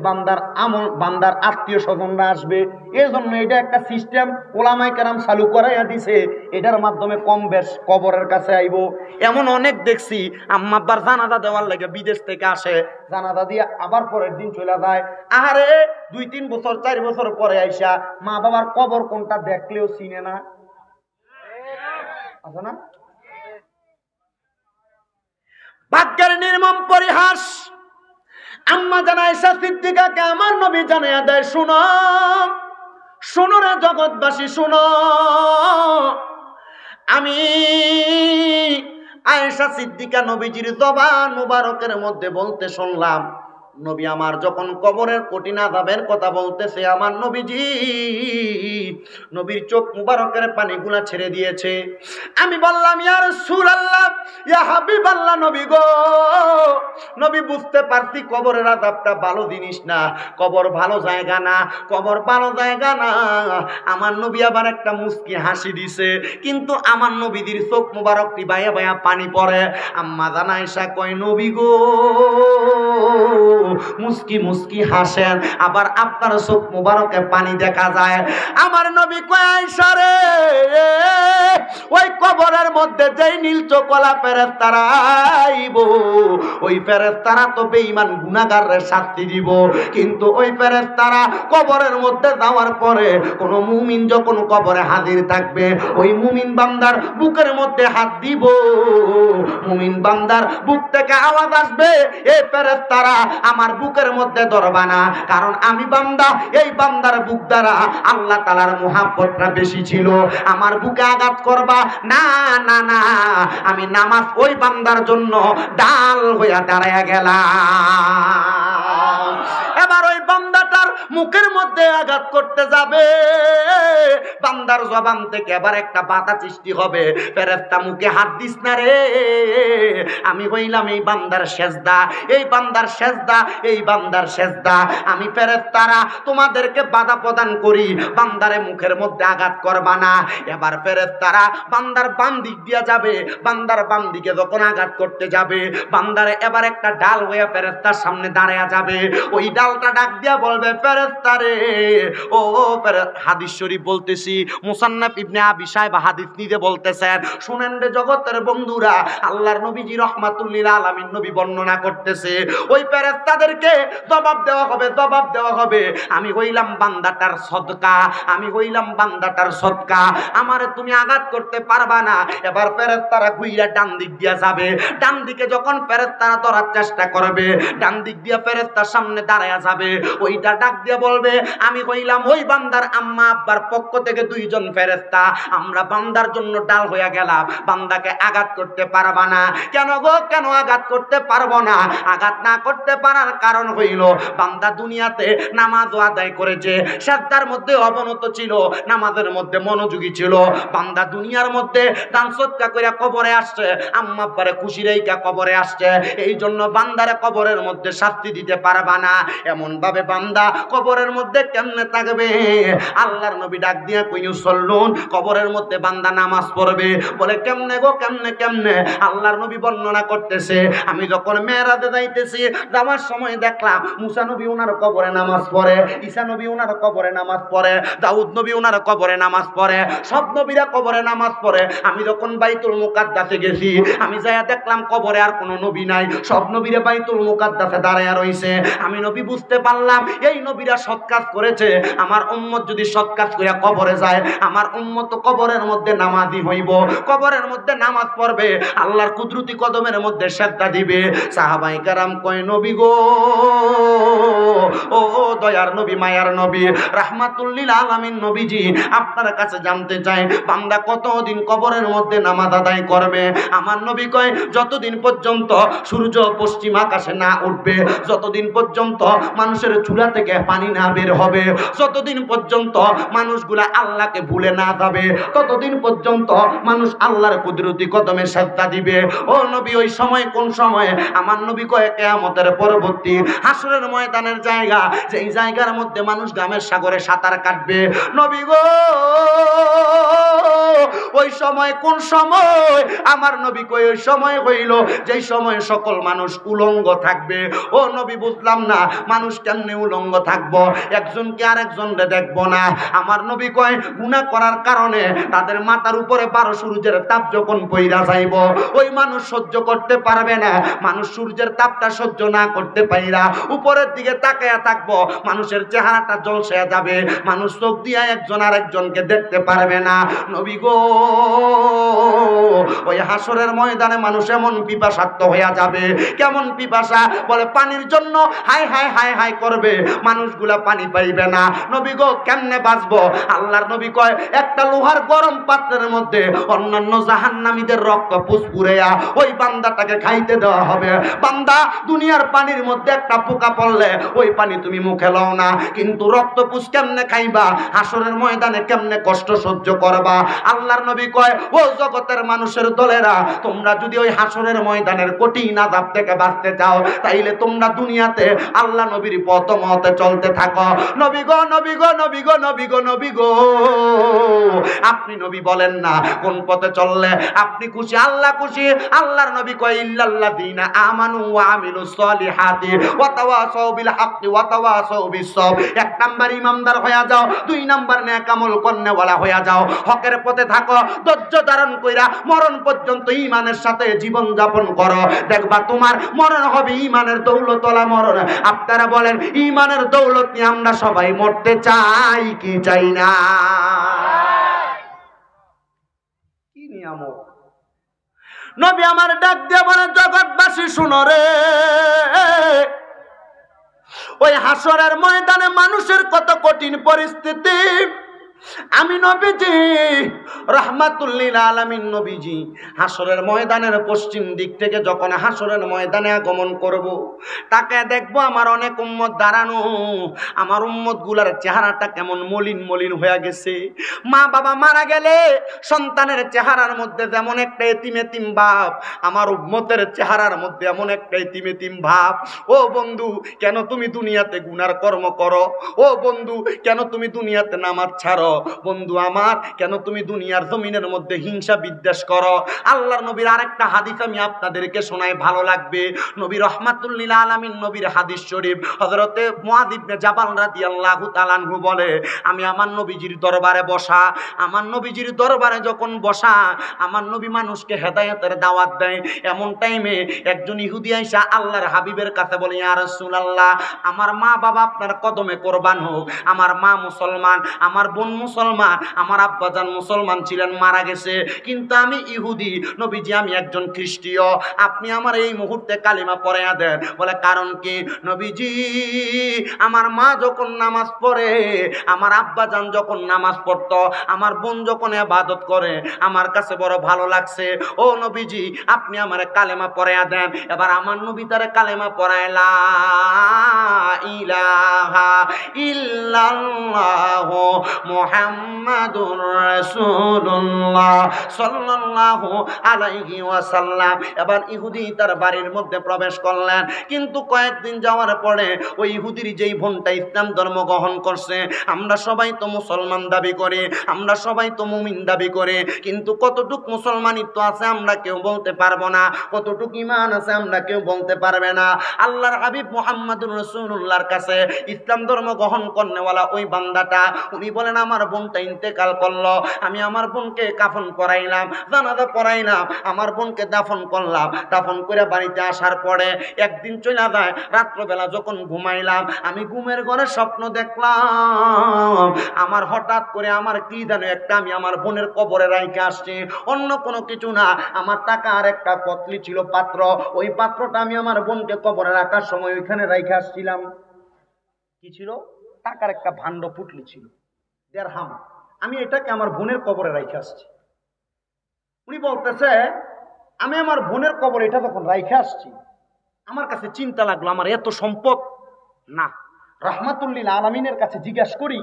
বান্দার আমল, বান্দার আত্মীয় স্বজনরা আসবে। এই জন্য এটা একটা সিস্টেম ওলামায়ে কেরাম চালু করাইয়া দিছে। এটার মাধ্যমে কম বেশ কবরের কাছে আইব। এমন অনেক দেখছি আম্মা আব্বার জানাজা দেওয়ার লাগে বিদেশ থেকে আসে, জানাজা দিয়ে আবার পরের দিন চলে যায়। আরে 2-3 বছর 4 বছর পরে আইসা মা বাবার কবর কোনটা দেখলেও চিনে না, আছে না? ভাগ্যের নির্মম পরিহাস। আম্মা জান আয়েশা সিদ্দিকাকে আমার নবী জানায়া দেয়, শুনো শুনো রে জগৎবাসী, শুনো, আমি আয়েশা সিদ্দিকা নবীজির জবান মুবারকের মধ্যে বলতে শুনলাম, নবী আমার যখন কবরের কঠিন আযাবের কথা বলতেছে, আমার নবীজি নবীর চোখ মুবারকের পানিগুলা ছেড়ে দিয়েছে। আমি বললাম, ইয়া রাসূলুল্লাহ, ইয়া হাবিবাল্লাহ, নবী গো, নবী বুঝতে পারছি কবরের আযাবটা ভালো জিনিস না, কবর ভালো জায়গা না, কবর ভালো জায়গা না। আমার নবী আবার একটা মুস্কি হাসি দিছে, কিন্তু আমার নবীদের চোখ মুবারকটি বায়া বায়া পানি পড়ে। আম্মা জান আয়েশা কয়, নবী গো, মুস্কি মুস্কি হাসেন, আবার আপনার চোখ মুবারকে পানি দেখা যায়। আমার নবী কয়, আয়েশা রে, ওই কবরের মধ্যে যেই নীল চোখওয়ালা ফেরেশতারা আইব, ওই ফেরেশতারা তো বেঈমান গুনাহগারের শাস্তি দিব, কিন্তু ওই ফেরেশতারা কবরের মধ্যে যাওয়ার পরে কোন মুমিন যখন কবরে হাজির থাকবে, ওই মুমিন বান্দার বুকের মধ্যে হাত দিব, মুমিন বান্দার বুক থেকে আওয়াজ আসবে, এই ফেরেশতারা আমার বুকের মধ্যে ধরবা না, কারণ আমি বান্দা, এই বান্দার বুক দ্বারা আল্লাহ তাআলার মুহাব্বতটা বেশি ছিল, আমার বুকে আঘাত করবা না, না না, আমি নামাজ ওই বান্দার জন্য ডাল হইয়া দাঁড়ায়া গেলাম। এবার ওই বান্দাটার মুখের মধ্যে আঘাত করতে যাবে, বান্দার জবান থেকে এবার একটা বাধা সৃষ্টি হবে, ফেরেশতা মুখে হাত দিস না রে, আমি হইলাম এই বান্দার সেজদা, এই বান্দার সেজদা, এই বান্দার সেজদা, আমি ফেরেশতারা তোমাদেরকে বাধা প্রদান করি, বান্দারে মুখের মধ্যে আঘাত করবা না। এবার ফেরেশতারা বান্দার বাম দিক দিয়া যাবে, বান্দার বাম দিকে যখন আঘাত করতে যাবে, বান্দারে এবার একটা ডাল হইয়া ফেরেশতার সামনে দাঁড়ায়া যাবে, ওই ডালটা ডাক দিয়া বলবে, ফেরেশতারে, ও হাদিস শরীফ বলতেছি, মুসান্নাফ ইবনে আবি শায়বা হাদিস নিতে বলতেছেন, শুনেন রে জগতের বন্ধুরা, আল্লাহর নবীজি রাহমাতুল লিল আলামিন নবী বর্ণনা করতেছে, ওই ফেরেশতাদেরকে জবাব দেওয়া হবে, জবাব দেওয়া হবে, আমি হইলাম বান্দাটার সদকা, আমি হইলাম বান্দাটার সদকা, আমারে তুমি আঘাত করতে পারবা না। এবার ফেরেশতারা ঘুইরা ডান দিক দিয়া যাবে, ডান দিকে যখন ফেরেশতারা ধরার চেষ্টা করবে, ডান দিক দিয়া ফেরেশতার সামনে দাঁড়ায়া যাবে, ওইটা ডাক দিয়া বলবে, আমি হইলাম ওই বান্দার আম্মা আব্বার পক্ষ থেকে 2 জন ফেরেশতা, আমরা বান্দার জন্য ডাল হইয়া গেলাম, বান্দাকে আঘাত করতে পারবা না। কেন গো, কেন আঘাত করতে পারবো না? আঘাত না করতে পারার কারণ হইল, বান্দা দুনিয়াতে নামাজ আদায় করেছে, সাজদার মধ্যে অবনত ছিল, নামাজের মধ্যে মনোযোগী ছিল, বান্দা দুনিয়ার মধ্যে দান সদকা কইরা কবরে আসছে, আম্মা আব্বারে খুশি রাইখা কবরে আসছে, এই জন্য বান্দারে কবরের মধ্যে শাস্তি দিতে পারবা না। এমন ভাবে বান্দা কবরের মধ্যে কেমনে থাকবে? আল্লাহর নবী ডাক দিয়া কইনু সল্লুন, কবরের মধ্যে বান্দা নামাজ পড়বে, বলে কেমনে গো, কেমনে কেমনে? আল্লাহর নবী বর্ণনা করতেছে, আমি যখন মেরাজে যাইতেছি, যাওয়ার সময় দেখলাম মুসা নবী ওনার কবরে নামাজ পড়ে, ঈসা নবী ওনার কবরে নামাজ পড়ে, দাউদ নবী ওনার কবরে নামাজ পড়ে, সব নবীরা কবরে নামাজ পড়ে। আমি যখন বাইতুল মুকাদ্দাসে গেছি, আমি যাইয়া দেখলাম কবরে আর কোনো নবী নাই, সব নবীরা বাইতুল মুকাদ্দাসে দাঁড়ায়া রইছে। আমি নবী বুঝতে পারলাম এই নবীরা সৎ কাজ করেছে, আমার উম্মত যদি সৎ কাজ কইরা কবরে যায়, আমার উম্মত তো কবরের মধ্যে নামাজি হইব, কবরের মধ্যে নামাজ পড়বে, আল্লাহর কুদরতি কদমের মধ্যে সেজদা দিবে। সাহাবায়ে কেরাম কয়, নবী গো, ও দয়ার নবী, মায়ার নবী, রাহমাতুল লিল আলামিন নবীজি, আপনার কাছে জানতে চাই, বান্দা কতদিন কবরের মধ্যে নামাজ আদায় করবে? আমার নবী কয়, যতদিন পর্যন্ত সূর্য পশ্চিম আকাশে না উঠবে, যতদিন পর্যন্ত মানুষের চুলা থেকে পানি না বের হবে, যতদিন পর্যন্ত মানুষগুলা আল্লাহকে ভুলে না যাবে, ততদিন পর্যন্ত মানুষ আল্লাহর কুদরতি কদমে সেজদা দিবে। ও নবী, ওই সময় কোন সময়? আমার নবী কয়, কিয়ামতের পরবর্তী হাসরের ময়দানের জায়গা, যেই জায়গার মধ্যে মানুষ গামের সাগরে সাঁতার কাটবে। নবী গো ওই সময় কোন সময়? আমার নবী কই ওই সময় হইল যেই সময় সকল মানুষ উলঙ্গ থাকবে। ও নবী বুঝলাম না, মানুষ কেমনে উলঙ্গ থাকবো? একজনকে আরেকজনকে দেখবো না। আমার নবী কয় গুনাহ করার কারণে তাদের মাথার উপরে 12 সূর্যের তাপ যখন পইরা যাইব, ওই মানুষ সহ্য করতে পারবে না। মানুষ সূর্যের তাপটা সহ্য না করতে পাইরা উপরের দিকে তাকায়া থাকবো, মানুষের চেহারাটা ঝলসে যাবে, মানুষ চোখ দিয়া একজন আরেকজনকে দেখতে পারবে না। নবী গো ওই হাসরের ময়দানে মানুষ এমন পিপাসার্ত হইয়া যাবে। কেমন পিপাসা? বলে পানির জন্য হায় হায় হায় হায় করবে, মানুষগুলা পানি পাইবে না। নবী গো কেমনে বাঁচবো? আল্লাহর নবী কয় একটা লোহার গরম পাত্রের মধ্যে অন্যান্য জাহান্নামীদের রক্ত পুষ্পুরেয়া ওই বান্দাটাকে খাইতে দেওয়া হবে। বান্দা দুনিয়ার পানির মধ্যে একটা পোকা পড়লে ওই পানি তুমি মুখে লও না, কিন্তু রক্ত পুষ কেমনে খাইবা? হাসরের ময়দানে কেমনে কষ্ট সহ্য করবা? আল্লাহর নবী কয় ও জগতের মানুষের দলেরা, তোমরা যদি ওই হাসরের ময়দানের কঠিন আযাব থেকে বাঁচতে চাও, তাইলে তোমরা দুনিয়াতে আল্লাহ নবীর পথ মতে চলতে থাকো। নবী গো নবী গো নবী গো নবী গো নবী গো আপনি নবী বলেন না কোন পথে চললে আপনি খুশি, আল্লাহ খুশি? আল্লাহর নবী কয় ইল্লাল্লাযীনা আমানু ওয়া আমিলুস সলিহাতি ওয়া তাওয়াসাউ বিল হাক্কি ওয়া তাওয়াসাউ বিস সবর। এক নাম্বার ইমানদার হইয়া যাও, দুই নাম্বার নেক আমল করনেওয়ালা হইয়া যাও, হকের পথে থাকো, ধৈর্য ধারণ কইরা মরণ পর্যন্ত ঈমানের সাথে জীবন যাপন করো, দেখবা তোমার মরণ হবে ঈমানের দৌলতওয়ালা মরণ। আপনারা বলেন ঈমানের দৌলত নিয়ে আমরা সবাই মরতে চাই কি চাই না? কি নিয়ামত! নবী আমার ডাক দিয়ে বলে জগৎবাসী শুনো রে, ওই হাসরের ময়দানে মানুষের কত কঠিন পরিস্থিতি। আমি নবীজি রাহমাতুল লিল আলামিন নবীজি হাসরের ময়দানের পশ্চিম দিক থেকে যখন হাসরের ময়দানে আগমন করব, তাকে দেখবো আমার অনেক উম্মত দাঁড়ানো। আমার উম্মত গুলার চেহারাটা কেমন মলিন মলিন হয়ে গেছে। মা বাবা মারা গেলে সন্তানের চেহারার মধ্যে যেমন একটা এতিম এতিম ভাব, আমার উম্মতের চেহারার মধ্যে এমন একটা এতিম এতিম ভাব। ও বন্ধু, কেন তুমি দুনিয়াতে গুনার কর্ম করো? ও বন্ধু, কেন তুমি দুনিয়াতে নামাজ ছাড়ো? বন্ধু আমার, কেন তুমি দুনিয়ার জমিনের মধ্যে হিংসা বিদ্বেষ করো? আল্লাহর নবীর আরেকটা হাদিস আমি আপনাদেরকে শোনাই, ভালো লাগবে। নবী রাহমাতুল লিল আলামিন নবীর হাদিস শরীফ, হযরতে মুআয ইবনে জাবাল রাদিয়াল্লাহু তাআলা আনহু বলে, আমি আমার নবীজির দরবারে বসা, আমার নবীজির দরবারে যখন বসা, আমার নবী মানুষকে হেদায়েতের দাওয়াত দেয়। এমন টাইমে একজন ইহুদি আইসা আল্লাহর হাবিবের কাছে বলে, ইয়া রাসূলুল্লাহ, আমার মা বাবা আপনার কদমে কোরবান হোক। আমার মা মুসলমান, আমার বোন মুসলমান, আমার আব্বাজান মুসলমান ছিলেন, মারা গেছে, কিন্তু আমি ইহুদি। নবীজি আমি একজন খ্রিস্টীয়, আপনি আমার এই মুহূর্তে কালিমা পড়াইয়া দেন। বলে কারণ কি? নবীজি আমার মা যখন নামাজ পড়ে, আমার আব্বাজান যখন নামাজ পড়তো, আমার বোন যখন ইবাদত করে, আমার কাছে বড় ভালো লাগছে। ও নবীজি আপনি আমার কালেমা পড়াইয়া দেন। এবার আমার নবী তার কালেমা পড়াইলা, ইলাহা ইল্লাল্লাহু মুহাম্মাদুর রাসূলুল্লাহ সাল্লাল্লাহু আলাইহি ওয়াসাল্লাম। এবার ইহুদি তার বাড়ির মধ্যে প্রবেশ করলেন, কিন্তু কয়েকদিন যাওয়ার পরে ওই ইহুদির যেই বোনটা ইসলাম ধর্ম গ্রহণ করছে, আমরা সবাই তো মুসলমান দাবি করি, আমরা সবাই তো মুমিন দাবি করি, কিন্তু কতটুক মুসলমানিত্ব আছে আমরা কেউ বলতে পারবো না, কতটুক ঈমান আছে আমরা কেউ বলতে পারবে না। আল্লাহর হাবিব মুহাম্মাদুর রাসূলুল্লাহর কাছে ইসলাম ধর্ম গ্রহণ করনেওয়ালা ওই বান্দাটা, উনি বলেন আমার বোনটা ইন্তেকাল করলো, আমি আমার বোনকে কাফন পরাইলাম, জানাজা পরাইলাম, আমার বোনকে দাফন করলাম। দাফন করে বাড়িতে আসার পরে একদিন চলে যায়, রাত্রবেলা যখন ঘুমাইলাম, আমি ঘুমের ঘরে স্বপ্ন দেখলাম, আমার হঠাৎ করে আমার কি জানো একটা আমি আমার বোনের কবরে রাইখে আসছি, অন্য কোনো কিছু না, আমার টাকা আর একটা পতলি ছিল পাত্র, ওই পাত্রটা আমি আমার বোনকে কবরে রাখার সময় ওইখানে রাইখে আসছিলাম। কি ছিল? টাকার একটা ভাণ্ড পুটলি ছিল, দেড়হাম, আমি এটাকে আমার বোনের কবরে রাইখে আসছি। উনি বলতেছে আমি আমার বোনের কবরে এটা যখন রাইখে আসছি, আমার কাছে চিন্তা লাগলো আমার এত সম্পদ না, রাহমাতুল লিল আলামিনের কাছে জিজ্ঞাসা করি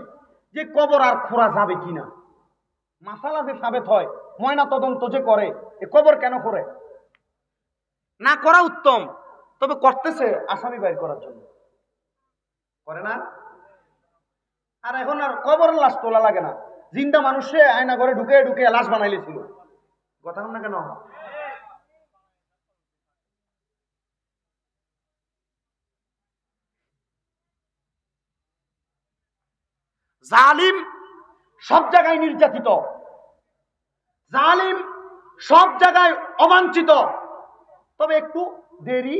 যে কবর আর খোঁড়া যাবে কিনা। মাসালা যে সাবেত হয়, ময়না তদন্ত যে করে, এ কবর কেন করে? না করা উত্তম, তবে করতেছে আসামি বাইর করার জন্য। করে না? আর এখন আর কবরের লাশ তোলা লাগে না, জিন্দা মানুষে আয়না ঘরে ঢুকে ঢুকে লাশ বানাইলেছিল। কথা না কেন? জালিম সব জায়গায় নির্যাতিত, জালিম সব জায়গায় অবাঞ্ছিত, তবে একটু দেরি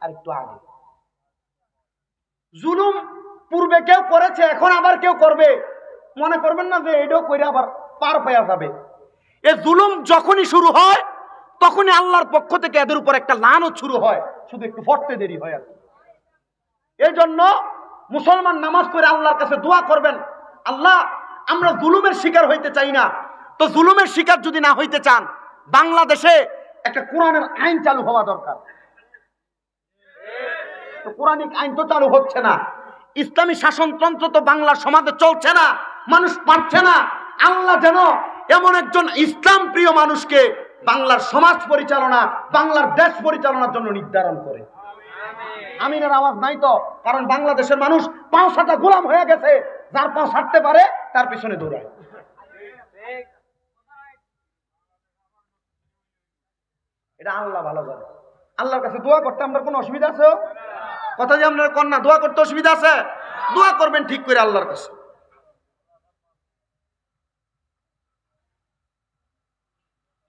আর একটু আগে। জুলুম পূর্বে কেউ করেছে, এখন আবার কেউ করবে, মনে করবেন না যে এটাও করে আবার পার পাওয়া যাবে। এ জুলুম যখনই শুরু হয় তখনই আল্লাহর পক্ষ থেকে এদের উপর একটা লানত শুরু হয়, শুধু একটু ফটতে দেরি হয় আর কি। এই জন্য মুসলমান নামাজ পড়ে আল্লাহর কাছে দোয়া করবেন, আল্লাহ আমরা জুলুমের শিকার হইতে চাই না। তো জুলুমের শিকার যদি না হইতে চান, বাংলাদেশে একটা কোরআনের আইন চালু হওয়া দরকার। তো কোরআনিক আইন তো চালু হচ্ছে না, ইসলামী শাসনতন্ত্র তো বাংলার সমাজে চলছে না, মানুষ পারছে না। আল্লাহ যেন এমন একজন ইসলাম প্রিয় মানুষকে বাংলার সমাজ পরিচালনা, বাংলার দেশ পরিচালনার জন্য নির্ধারণ করে। আমিনের আওয়াজ নাই তো, কারণ বাংলাদেশের মানুষ পাঁচ সাটা গোলাম হয়ে গেছে, যার পাঁচ ছাড়তে পারে তার পিছনে দৌড়ায়। এটা আল্লাহ ভালো জানে। আল্লাহর কাছে দোয়া করতে আপনার কোনো অসুবিধা আছে? কথা যে আপনার কন্যা দোয়া করতে অসুবিধা আছে? দোয়া করবেন ঠিক করে আল্লাহর কাছে।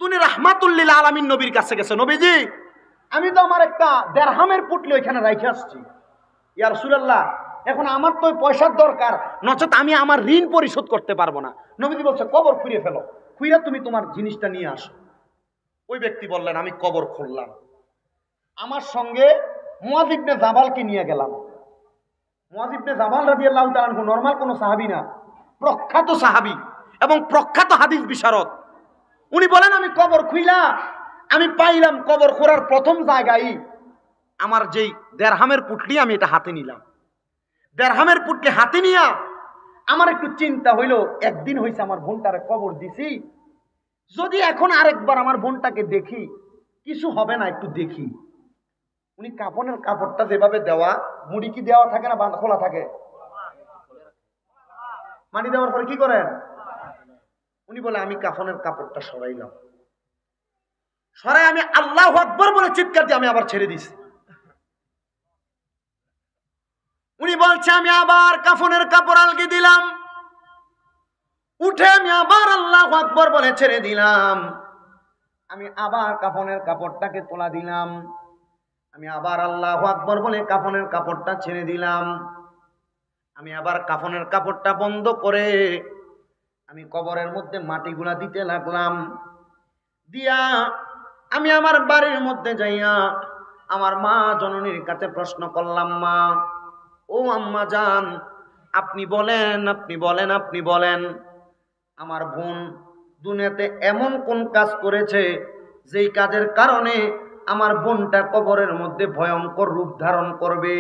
তুমি রাহমাতুল লিল আলামিন নবীর কাছে গেছে, নবীজি আমি তো আমার একটা দেরহামের পুটলি ওইখানে রাইখে আসছি, ইয়া রাসূলুল্লাহ এখন আমার তো পয়সার দরকার, নচেত আমি আমার ঋণ পরিশোধ করতে পারবো না। নবীজি বলছে কবর খুঁড়ে ফেলো, খুঁড়ে তুমি তোমার জিনিসটা নিয়ে আসো। ওই ব্যক্তি বললেন আমি কবর খুললাম, আমার সঙ্গে মুয়ায ইবনে জাবালকে নিয়ে গেলাম। মুয়ায ইবনে জাবাল রাদিয়াল্লাহু তাআলা আনহু নরমাল কোনো সাহাবী না, প্রখ্যাত সাহাবী এবং প্রখ্যাত হাদিস বিশারদ। উনি বলেন আমি কবর খুইলা আমি পাইলাম কবর খোঁড়ার প্রথম জায়গায় আমার যেই দেরহামের পুটলি আমি এটা হাতে নিলাম। দেরহামের পুটলি হাতে নিয়া আমার একটু চিন্তা হইল, একদিন হইছে আমার বোনটারে কবর দিছি, যদি এখন আরেকবার আমার বোনটাকে দেখি কিছু হবে না, একটু দেখি। উনি কাফনের কাপড়টা যেভাবে দেওয়া, মুড়ি কি দেওয়া থাকে না বাঁধা খোলা থাকে? মাটি দেওয়ার পরে কি করেন? উনি বলে আমি কাফনের কাপড়টা সরাইলাম, সরাই আমি আল্লাহু আকবার বলে চিৎকার দিয়ে আমি আবার ছেড়ে দিছি। উনি বলছে আমি আবার কাফনের কাপড় আলগি দিলাম, উঠে আমি আবার আল্লাহু আকবার বলে ছেড়ে দিলাম। আমি আবার কাফনের কাপড়টাকে তোলা দিলাম, আমি আবার আল্লাহু আকবার বলে কাফনের কাপড়টা ছেড়ে দিলাম। আমি আবার কাফনের কাপড়টা বন্ধ করে আমি কবরের মধ্যে মাটিগুলা দিতে লাগলাম। দিয়া আমি আমার বাড়ির মধ্যে যাইয়া আমার মা জননীর কাছে প্রশ্ন করলাম, মা ও আম্মা জান, আপনি বলেন আপনি বলেন আপনি বলেন আমার বোন দুনিয়াতে এমন কোন কাজ করেছে যেই কাজের কারণে আমার বোনটা কবরের মধ্যে ভয়ঙ্কর রূপ ধারণ করবে?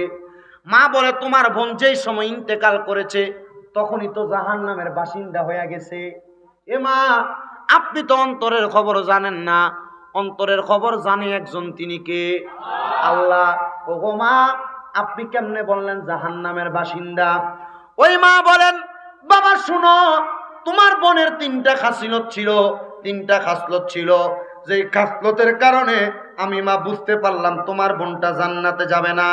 মা বলে তোমার বোন যেই সময় ইন্তেকাল করেছে তখনই তো জাহান্নামের বাসিন্দা হয়ে গেছে। এ মা আপনি তো অন্তরের খবর জানেন না, অন্তরের খবর জানে একজন, তিনি কে? আল্লাহ। ওগো মা আপনি কেমনে বললেন জাহান্নামের বাসিন্দা? ওই মা বলেন বাবা শুনো, তোমার বোনের তিনটা খাসলত ছিল, তিনটা খাসলত ছিল, যেই খাসলতের কারণে আমি মা বুঝতে পারলাম তোমার বোনটা জান্নাতে যাবে না,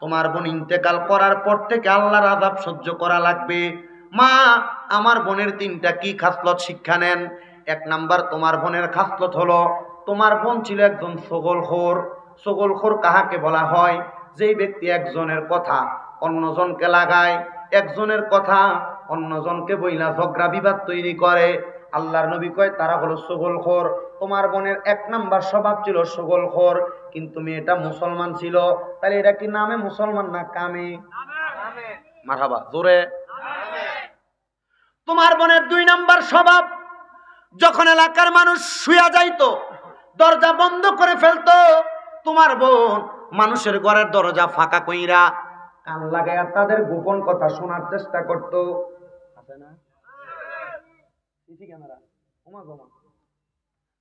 তোমার বোন ইন্তেকাল করার পর থেকে আল্লাহর আযাব সহ্য করা লাগবে। মা আমার বোনের তিনটা কি খাসলত শিক্ষা নেন। এক নাম্বার তোমার বোনের খাসলত হলো তোমার বোন ছিল একজন ছগলখোর। ছগলখোর কাহাকে বলা হয়? যেই ব্যক্তি একজনের কথা অন্যজনকে লাগায়, একজনের কথা অন্যজনকে বইলা ঝগড়া বিবাদ তৈরি করে। আল্লাহর নবী কয় তারা হলো ছগলখোর। তোমার বোনের এক নাম্বার স্বভাব ছিল ছগলখোর, কিন্তু মেয়েটা মুসলমান ছিল। তাহলে এটা কি নামে মুসলমান না কামে? মারহাবা জোরে। তোমার বোনের দুই নাম্বার স্বভাব, যখন এলাকার মানুষ শুয়া যাইতো দরজা বন্ধ করে ফেলতো, তোমার বোন মানুষের ঘরের দরজা ফাঁকা কইরা কান লাগাইয়া তাদের গোপন কথা শোনার চেষ্টা করতো।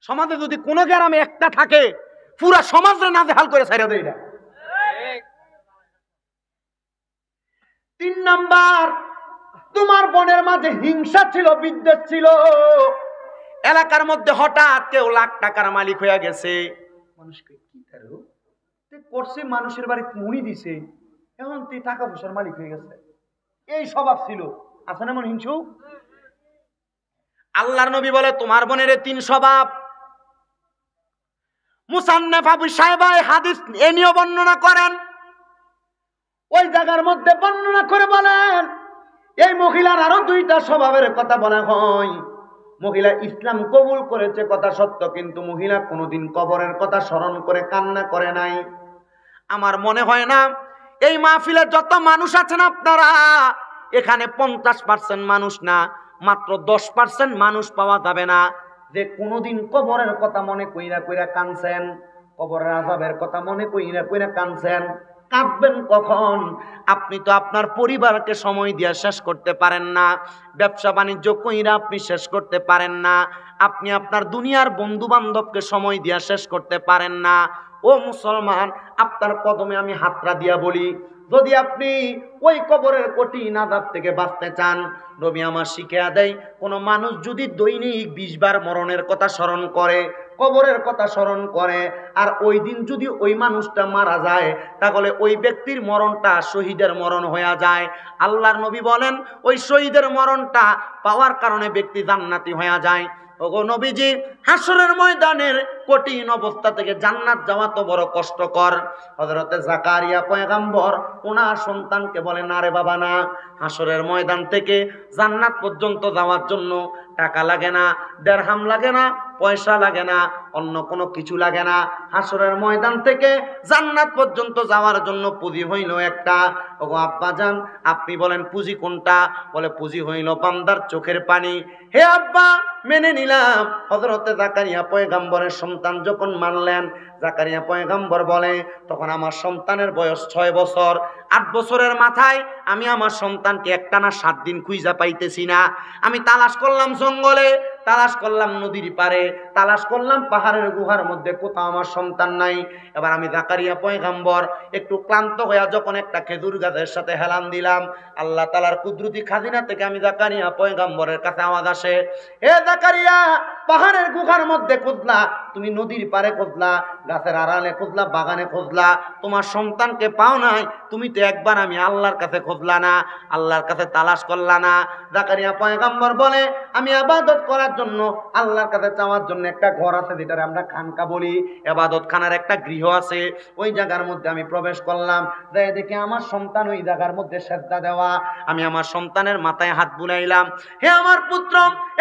সমাজে যদি কোনো গ্রামে একটা থাকে পুরা সমাজে নাজেহাল করে ছাইরা দেয়। 3 নাম্বার, তোমার বোনের মাঝে হিংসা ছিল, বিদ্বেষ ছিল। এলাকার মধ্যে হঠাৎ কেউ লাখ টাকার মালিক হয়ে গেছে, মানুষকে কি করো করছে, মানুষের বাড়ি মুড়ি দিছে, এখন তুই টাকা পয়সার মালিক হয়ে গেছে, এই স্বভাব ছিল। আছে না এমন হিংসু? আল্লাহর নবী বলে তোমার বোনের 3 স্বভাব। মুসান্নাফ আবু সাইবা হাদিস এ নিয়ে বর্ণনা করেন। ওই জায়গার মধ্যে বর্ণনা করে বলেন এই মহিলার আরো 2টা স্বভাবের কথা বলা হয়। মহিলা ইসলাম কবুল করেছে কথা সত্য, কিন্তু মহিলা কোনোদিন কবরের কথা স্মরণ করে কান্না করে নাই। আমার মনে হয় না এই মাহফিলে যত মানুষ আছেন আপনারা, এখানে 50% মানুষ না, মাত্র 10% মানুষ পাওয়া যাবে না যে কোনোদিন কবরের কথা মনে কইরা কইরা কাঁদছেন, কবরের আযাবের কথা মনে কইরা কইরা কাঁদছেন। কাঁদবেন কখন? আপনি তো আপনার পরিবারকে সময় দিয়ে শেষ করতে পারেন না, ব্যবসা বাণিজ্য কইরা আপনি শেষ করতে পারেন না, আপনি আপনার দুনিয়ার বন্ধু বান্ধবকে সময় দিয়ে শেষ করতে পারেন না। ও মুসলমান, আপনার কদমে আমি হাতরা দিয়া বলি, যদি আপনি ওই কবরের কঠিন আযাব থেকে বাঁচতে চান, নবী আমার শিখিয়ে দেয়, কোনো মানুষ যদি দৈনিক 20 বার মরণের কথা স্মরণ করে, কবরের কথা স্মরণ করে, আর ওই দিন যদি ওই মানুষটা মারা যায়, তাহলে ওই ব্যক্তির মরণটা শহীদের মরণ হয়ে যায়। আল্লাহর নবী বলেন ওই শহীদের মরণটা পাওয়ার কারণে ব্যক্তি জান্নাতি হয়ে যায়। ওগো নবীজি, হাসরের ময়দানের কঠিন অবস্থা থেকে জান্নাত যাওয়া তো বড় কষ্টকর। হযরতে জাকারিয়া পয়গম্বর ওনার সন্তানকে বলে, না রে বাবা না, হাসরের ময়দান থেকে জান্নাত পর্যন্ত যাওয়ার জন্য টাকা লাগে না, দিরহাম লাগে না, পয়সা লাগে না, অন্য কোনো কিছু লাগে না। হাসরের ময়দান থেকে জান্নাত পর্যন্ত যাওয়ার জন্য পুঁজি হইল একটা। ওগো আব্বাজান, আপনি বলেন পুঁজি কোনটা? বলে পুঁজি হইল বান্দার চোখের পানি। হে আব্বা, মেনে নিলাম। হযরতে জাকারিয়া পয়গম্বরের সন্তান যখন মানলেন, জাকারিয়া পয়গম্বর বলে, তখন আমার সন্তানের বয়স 6 বছর। 8 বছরের মাথায় আমি আমার সন্তানকে একটানা 7 দিন খুঁজা পাইতেছি না। আমি তালাশ করলাম জঙ্গলে, তালাশ করলাম নদীর পারে, তালাশ করলাম পাহাড়ের গুহার মধ্যে, কোথাও আমার সন্তান নাই। এবার আমি জাকারিয়া পয়গম্বর একটু ক্লান্ত হয়ে যখন একটা খেজুর গাছের সাথে হেলান দিলাম, আল্লাহ তাআলার কুদরতি খাজিনা থেকে আমি জাকারিয়া পয়গম্বরের কাছে আওয়াজ আসে, হে জাকারিয়া, পাহাড়ের গুহার মধ্যে খুঁজলা, তুমি নদীর পারে খুঁজলা, গাছের আড়ালে খুঁজলা, বাগানে খুঁজলা, তোমার সন্তানকে পাও নাই। তুমি তো একবার আমি আল্লাহর কাছে খুঁজলা না, আল্লাহর কাছে তালাশ করলা না। জাকারিয়া পয়গম্বর বলে, আমি ইবাদত করার জন্য, আল্লাহর কাছে চাওয়ার জন্য একটা ঘর আছে, যেটা আমরা খানকা বলি, ইবাদত খানার একটা গৃহ আছে, ওই জায়গার মধ্যে আমি প্রবেশ করলাম। যাই দেখি আমার সন্তান ওই জায়গার মধ্যে সেজদা দেওয়া। আমি আমার সন্তানের মাথায় হাত বুলাইলাম, হে আমার পুত্র,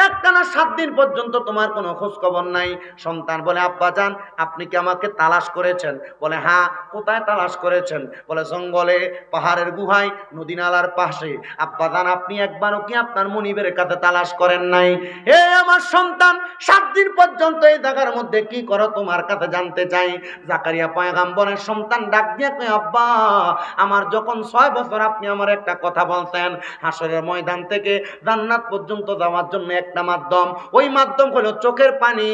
একটানা 7 দিন পর্যন্ত তোমার কোনো খোঁজ খবর নাই। সন্তান বলে, আব্বাজান, আপনি কি আমাকে তালাশ করেছেন? বলে, হ্যাঁ। কোথায় তালাশ করেছেন? বলে, জঙ্গলে, পাহাড়ের গুহায়, নদী নালার পাশে। আব্বাজান, আপনি একবারও কি আপনার মনিবের কাছে তালাশ করেন নাই? হে আমার সন্তান, 7 দিন পর্যন্ত এই জায়গার মধ্যে কি করো তোমার কাছে জানতে চাই। জাকারিয়া পয়গম্বরের সন্তান ডাক দিয়ে কয়, আব্বা, আমার যখন 6 বছর আপনি আমার একটা কথা বলতেন, হাসরের ময়দান থেকে জান্নাত পর্যন্ত যাওয়ার জন্য একটা মাধ্যম, ওই মাধ্যম হলো চোখের পানি।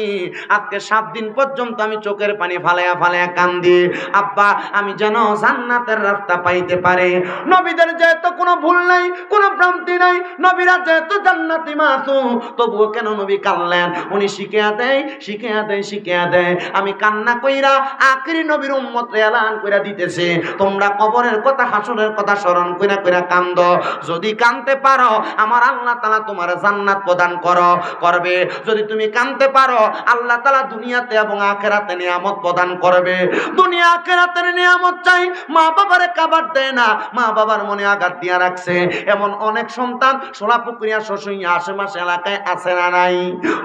আজকে 7 দিন পর্যন্ত আমি চোখের পানি ফালায়া ফালায়া কান্দি, আব্বা, আমি যেন জান্নাতের রাস্তা পাইতে পারে। নবীদের যেহেতু কোনো ভুল নাই, কোনো ভ্রান্তি নাই, নবীরা যেহেতু জান্নাতি মাসুম, তবুও কেন নবী কাঁদলেন? উনি শিখিয়া দেয়, শিখিয়া দেয়, শিখিয়া দেয়। আমি কান্না কইরা আখিরি নবীর উম্মতরে এলান কইরা দিতেছে, তোমরা কবরের কথা, হাসরের কথা স্মরণ কইরা কইরা কান্দ। যদি কাঁদতে পারো, আমার আল্লাহ তাআলা তোমার জান্নাত প্রদান করবে। যদি তুমি কাঁদতে পারো, আল্লাহ তাআলা দুনিয়াতে এবং আখিরাতে নিয়ামত প্রদান করবে। দুনিয়া আখিরাতের নিয়ামত চাই, মা বাবারে কাবার দেয় না, মা বাবার মনে আঘাত দিয়া রাখছে। এমন অনেক সন্তান সোলাপুকুরিয়া, শশুইয়া, আশেপাশে এলাকায় আছে না নাই?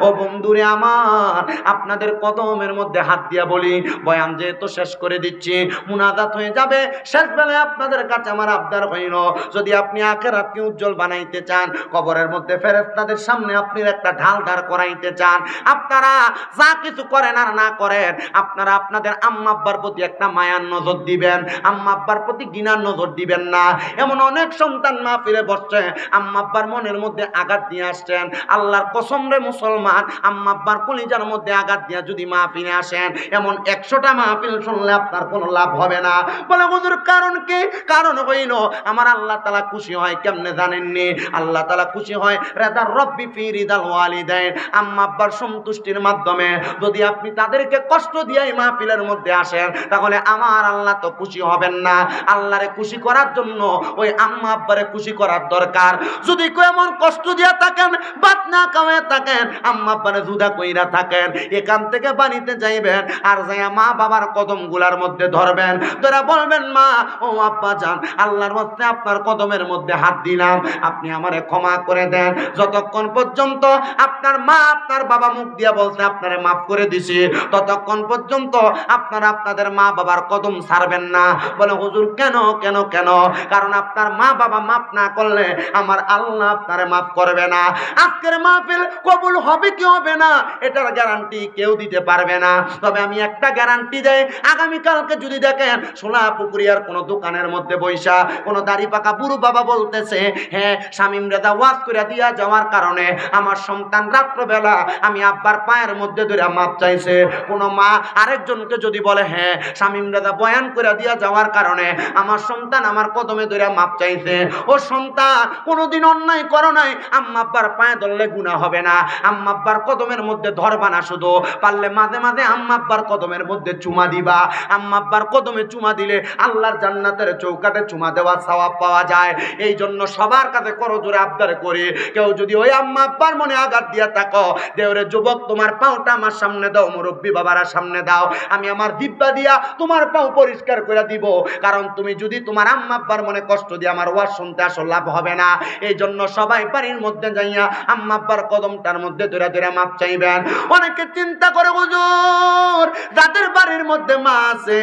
ও বন্ধুরে আমার, আপনাদের কদমের মধ্যে হাত দিয়া বলি, বয়ান যেহেতু শেষ করে দিচ্ছি, মুনাজাত হয়ে যাবে, শেষ বেলায় আপনাদের কাছে আমার আবদার হইল, যদি আপনি আখিরাতকে উজ্জ্বল বানাইতে চান, কবরের মধ্যে ফেরেশতাদের সামনে আপনি একটা ঢাল দাঁড় করাইতে চান, আপনারা যা কিছু করেন আর না করেন, আপনারা আপনাদের আম্মা আব্বার প্রতি একটা মায়ার নজর দিবেন, আম্মা আব্বার প্রতি ঘৃণার নজর দিবেন না। এমন অনেক সন্তান মাহফিলে বসছে, আম্মা আব্বার মনের মধ্যে আঘাত দিয়ে আসছেন। আল্লাহর কসম রে মুসলমান, আম্মা আব্বার কলিজার মধ্যে আঘাত দিয়ে যদি মাহফিলে আসেন, এমন 100টা মাহফিল শুনলে আপনার কোনো লাভ হবে না। বলে হুজুর কারণ কি? কারণ হইল আমার আল্লাহ তাআলা খুশি হয় কেমনে জানেননি? আল্লাহ তাআলা খুশি হয় রিদার রব্বি ফি রিদাল ওয়ালিদাইন, আম্মা আব্বার সন্তুষ্টির মাধ্যমে। যদি আপনি তাদেরকে কষ্ট দিয়ে এই মাহফিলের মধ্যে আসেন, তাহলে আমার আল্লাহ তো খুশি হবেন না। আল্লাহরে খুশি করার জন্য ওই আম্মা আব্বারে খুশি করার দরকার। যদি কেউ এমন কষ্ট দিয়ে থাকেন, বাত না কামে থাকেন, আম্মা আব্বারে জুদা কইরা থাকেন, এখান থেকে বাড়িতে যাইবেন, আর যাইয়া মা বাবার কদম গুলার মধ্যে ধরবেন, তোরা বলবেন মা ও আব্বা জান, আল্লাহর মধ্যে আপনার কদমের মধ্যে হাত দিলাম, আপনি আমারে ক্ষমা করে দেন। যতক্ষণ পর্যন্ত আপনার মা আপনার বাবা মুখ দিয়া বলতে আপনারে মাফ করে দিছি, ততক্ষণ পর্যন্ত আপনারা আপনাদের মা বাবার কদম ছাড়বেন না। বলে হুজুর কেন কেন কেন? কারণ আপনার মা বাবা মাফ না করলে আমার আল্লাহ আপনারে মাফ করবে না। আজকের মাহফিল কবুল হবে কি হবে না এটার গ্যারান্টি কেউ দিতে পারবে না। তবে আমি একটা গ্যারান্টি দেই, আগামীকালকে যদি দেখেন সোনাপুকুরিয়ার কোনো দোকানের মধ্যে বৈশা কোনো দাড়ি পাকা বুড়ো বাবা বলতেছে, হ্যাঁ শামীম রেজা ওয়াজ করে দিয়া যাওয়ার কারণে আমার সন্তান রাত্রবেলা আমি আব্বার পায়ের মধ্যে ধরে মাপ চাইছে। কোনো মা আরেকজনকে যদি বলে, হ্যাঁ শামীম রেজা বয়ান করে দিয়া যাওয়ার কারণে আমার সন্তান আমার কদমে ধরে মাপ চাইছে, ও সন্তান কোনোদিন অন্যায় করো নাই, আম্মা আব্বার পায়ে ধরলে গুনাহ হবে না, আম্মা আব্বার কদমের মধ্যে ধরবা না, শুধু পারলে মাঝে মাঝে আম্মা আব্বার কদমের মধ্যে চুমা দিবা। আম্মা আব্বার কদমে চুমা দিলে আল্লাহর জান্নাতের চৌকাটে চুমা দেওয়া সওয়াব পাওয়া যায়। এই জন্য সবার কাছে করো জোরে আবদার করি, কেউ যদি ওই আম্মা আব্বার মনে আঘাত দিয়া থাকো, দেওরে যুবক তোমার পাওটা আমার সামনে দাও, মুরব্বী বাবারা সামনে দাও, আমি আমার দিব্যা দিয়া তোমার পাও পরিষ্কার করে দিব। কারণ তুমি যদি তোমার আম্মা আব্বার মনে কষ্ট দিয়ে আমার ওয়াজ শুনতে আসো, লাভ হবে না। এই জন্য সবাই বাড়ির মধ্যে যাইয়া আম্মা আব্বার কদমটার মধ্যে ধরে ধরে মাপ চাইবেন। অনেকে চিন্তা করে হুজুর যাদের বাড়ির মধ্যে মা আছে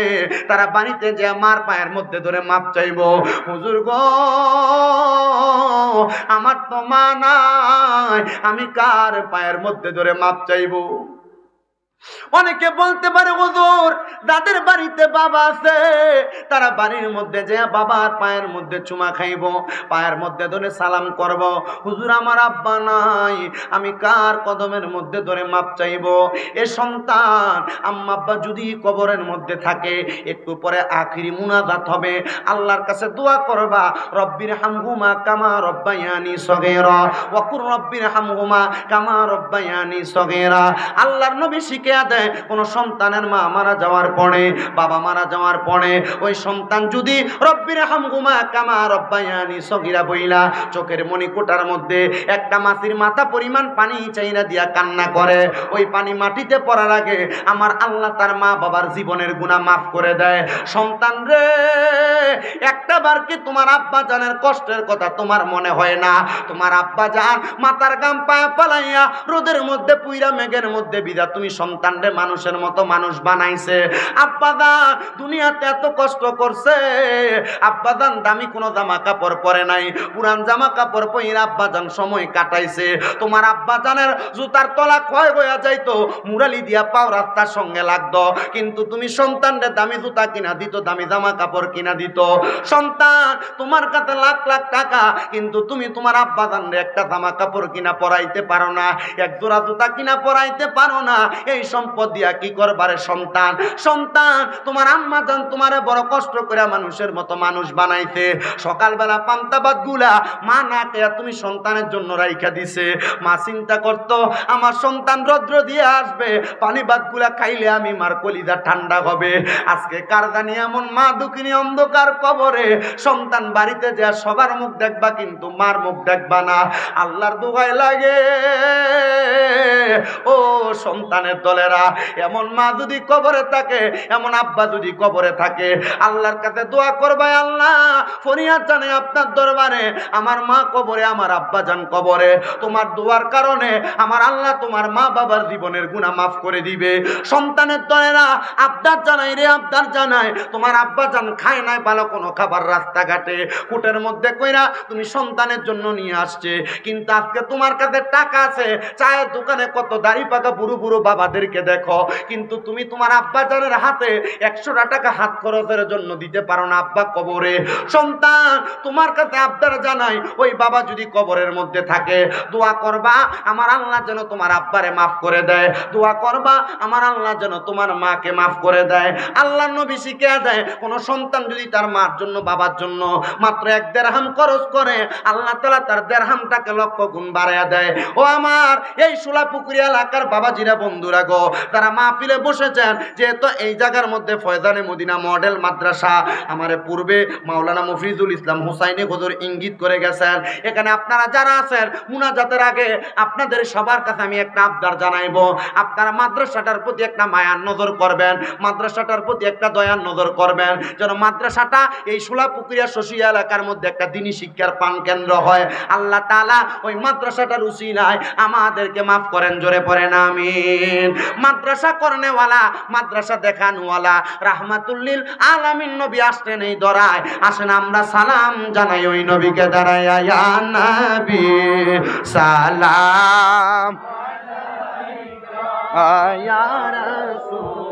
তারা বাড়িতে যে মার পায়ের মধ্যে ধরে মাপ চাইবো। হুজুর গো আমার তো মা নাই, আমি কার পায়ের মধ্যে ধরে মাপ চাইবো? অনেকে বলতে পারে হুজুর যাদের বাড়িতে বাবা আছে তারা বাড়ির মধ্যে যে বাবার পায়ের মধ্যে চুমা খাইব, পায়ের মধ্যে ধরে সালাম করব। হুজুর আমার আব্বা নাই, আমি কার কদমের মধ্যে ধরে মাপ চাইব? এ সন্তান আম্মা আব্বা যদি কবরের মধ্যে থাকে, একটু পরে আখিরি মুনাজাত হবে, আল্লাহর কাছে দোয়া করবা, রব্বির হামহুমা কামা রব্বায়ানি সগীরা ওয়া কুর রব্বির হামহুমা কামা রব্বায়ানি সগীরা। আল্লাহর নবী শিখে দেয় কোন সন্তানের মা মারা যাওয়ার পরে, বাবা মারা যাওয়ার পরে ওই সন্তান যদি রব্বির হামহুমা কামা রব্বায়ানি সগীরা বইলা চোখের মণিকোটার মধ্যে একটা মাছির মাথা পরিমাণ পানি চাইরা দিয়া কান্না করে, ওই পানি মাটিতে পড়ার আগে আমার আল্লাহ তার মা বাবার জীবনের গুনাহ মাফ করে দেয়। সন্তান রে, একটা বার কি তোমার আব্বা জানের কষ্টের কথা তোমার মনে হয় না? তোমার আব্বা জান মাথার গাম পায়া পালাইয়া রোদের মধ্যে পুইরা মেঘের মধ্যে বিদা তুমি সন্তান রে মানুষের মতো মানুষ বানাইছে। আব্বা জান দুনিয়াতে এত কষ্ট করছে, আব্বা জান দামি কোনো জামা কাপড় পরে নাই, পুরান জামা কাপড় পরে আব্বা জান সময় কাটাইছে। তোমার আব্বা জানের জুতার তলা ক্ষয় হয়ে যাইতো, মুরালি দিয়া পাও রাস্তার সঙ্গে লাগতো, কিন্তু তুমি সন্তান রে দামি জুতা কিনা দিত, দামি জামা কাপড় কিনা দিত। সন্তান তোমার কাছে লাখ লাখ টাকা, কিন্তু তুমি তোমার আব্বা জান রে একটা জামা কাপড় কিনা পরাইতে পারো না, এক জোড়া জুতা কিনা পরাইতে পারো না। এই সম্পদ দিয়া কি করবারে সন্তান? সন্তান তোমার আম্মা জান তোমারে বড় কষ্ট করে মানুষের মতো মানুষ বানাইতে, সকালবেলা পান্তা ভাত গুলা মা না খেয়ে তুমি সন্তানের জন্য রাইখা দিছে। মা চিন্তা করতো আমার সন্তান রৌদ্র দিয়ে আসবে, পানি ভাত গুলা খাইলে আমি মার কলিজা ঠান্ডা হবে। আজকে কারদানি এমন মা দুঃখিনী অন্ধকার কবরে, সন্তান বাড়িতে যা সবার মুখ দেখবা কিন্তু মার মুখ দেখবা না। আল্লাহর দোহাই লাগে ও সন্তানের দলেরা, এমন মা যদি কবরে থাকে, এমন আব্বা যদি কবরে থাকে, আল্লাহর কাছে দোয়া করবে, আল্লাহ ফরিয়াদ জানে আপনার দরবারে, আমার মা কবরে, আমার আব্বা জান কবরে, তোমার দোয়ার কারণে আমার আল্লাহ তোমার মা বাবার জীবনের গুনাহ মাফ করে দিবে। সন্তানের দলেরা আবদার জানাই রে, আবদার জানাই, তোমার আব্বা জান খায় নাই ভালো কোনো খাবার যাবার রাস্তাঘাটে কুটের মধ্যে কইরা তুমি সন্তানের জন্য নিয়ে আসছে, কিন্তু আজকে তোমার কাছে টাকা আছে, চায়ের দোকানে কত দাড়ি পাকা বুড়ো বুড়ো বাবাদেরকে দেখো, কিন্তু তুমি তোমার আব্বা জানের হাতে 100টা টাকা হাত খরচের জন্য দিতে পারো না। আব্বা কবরে, সন্তান তোমার কাছে আবদার জানাই, ওই বাবা যদি কবরের মধ্যে থাকে দোয়া করবা আমার আল্লাহ যেন তোমার আব্বারে মাফ করে দেয়, দোয়া করবা আমার আল্লাহ যেন তোমার মাকে মাফ করে দেয়। আল্লাহ নবী শিখিয়ে দেয়, কোন সন্তান যদি তার মার জন্য বাবার জন্য মাত্র 1 দিরহাম খরচ করে, আল্লাহ তাআলা তার দিরহামটাকে লক্ষ গুণ বাড়ায়া দেয়। ও আমার এই সোলাপুকুরি এলাকার বাবাজিরা, বন্ধুরা গো, তারা মাহফিলে বসেছেন, যেহেতু এই জায়গার মধ্যে ফয়জানে মদিনা মডেল মাদ্রাসা, আমারে পূর্বে মাওলানা মফিজুল ইসলাম হুসাইনি হুজুর ইঙ্গিত করে গেছেন। এখানে আপনারা যারা আছেন, মুনাজাতের আগে আপনাদের সবার কাছে আমি একটা আবদার জানাইবো, আপনারা মাদ্রাসাটার প্রতি একটা মায়ার নজর করবেন, মাদ্রাসাটার প্রতি একটা দয়ার নজর করবেন, যেন মাদ্রাসাটা এই সোলাপুকুরিয়া শশিয়া এলাকার মধ্যে একটা দ্বীনি শিক্ষার পান কেন্দ্র হয়। আল্লাহ তাআলা ওই মাদ্রাসাটার উসিলায় আমাদেরকে মাফ করেন, জোরে পড়েন আমিন। মাদ্রাসা করনেওয়ালা, মাদ্রাসা দেখানোওয়ালা রাহমাতুল্লিল আলামিন নবী আসলেন এই দরায়, আসেন আমরা সালাম জানাই ওই নবীকে দাঁড়ায়, ইয়া নবী সালাম আলাইকা ইয়া রাসূল।